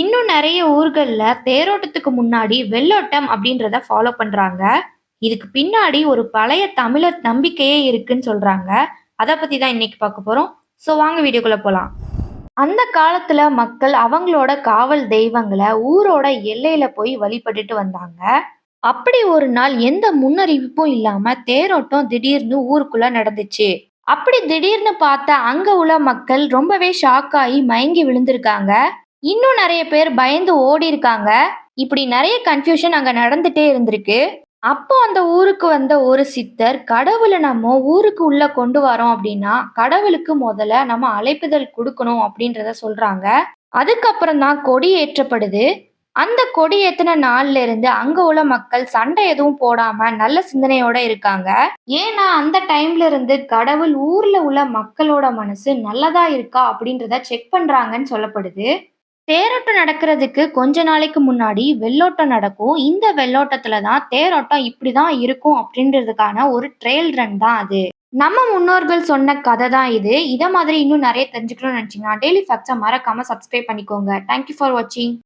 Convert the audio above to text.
இன்னும் நெறைய ஊர்கள்ல தேரோட்டத்துக்கு முன்னாடி வெள்ளோட்டம் அப்படின்றத ஃபாலோ பண்றாங்க. இதுக்கு பின்னாடி ஒரு பழைய தமிழர் நம்பிக்கையே இருக்குன்னு சொல்றாங்க. அத பத்தி தான் இன்னைக்கு பார்க்க போறோம். வாங்க வீடியோக்குள்ள போலாம். அந்த காலத்துல மக்கள் அவங்களோட காவல் தெய்வங்கள ஊரோட எல்லையில போய் வழிபட்டுட்டு வந்தாங்க. அப்படி ஒரு நாள் எந்த முன்னறிவிப்பும் இல்லாம தேரோட்டம் திடீர்னு ஊருக்குள்ள நடந்துச்சு. அப்படி திடீர்னு பார்த்த அங்க உள்ள மக்கள் ரொம்பவே ஷாக் ஆகி மயங்கி விழுந்திருக்காங்க. இன்னும் நெறைய பேர் பயந்து ஓடியிருக்காங்க. இப்படி நெறைய கன்ஃப்யூஷன் அங்க நடந்துட்டே இருந்திருக்கு. அப்போ அந்த ஊருக்கு வந்த ஒரு சித்தர், கடவுள நம்ம ஊருக்கு உள்ள கொண்டு வரோம் அப்படின்னா, கடவுளுக்கு முதல்ல நம்ம அழைப்பிதழ் குடுக்கணும் அப்படின்றத சொல்றாங்க. அதுக்கப்புறம் தான் கொடி ஏற்றப்படுது. அந்த கொடி ஏத்துன நாள்ல இருந்து அங்க உள்ள மக்கள் சண்டை எதுவும் போடாம நல்ல சிந்தனையோட இருக்காங்க. ஏன்னா அந்த டைம்ல இருந்து கடவுள் ஊர்ல உள்ள மக்களோட மனசு நல்லதா இருக்கா அப்படின்றத செக் பண்றாங்கன்னு சொல்லப்படுது. தேரோட்டம் நடக்கிறதுக்கு கொஞ்ச நாளைக்கு முன்னாடி வெள்ளோட்டம் நடக்கும். இந்த வெள்ளோட்டத்துல தான் தேரோட்டம் இப்படிதான் இருக்கும் அப்படின்றதுக்கான ஒரு ட்ரையல் ரன் தான் அது. நம்ம முன்னோர்கள் சொன்ன கதை தான் இது. இத மாதிரி இன்னும் நிறைய தெரிஞ்சுக்கணும்னு நினைச்சீங்கன்னா டெய்லி ஃபேக்ட்ஸை மறக்காம சப்ஸ்கிரைப் பண்ணிக்கோங்க. தேங்க்யூ ஃபார் வாட்சிங்.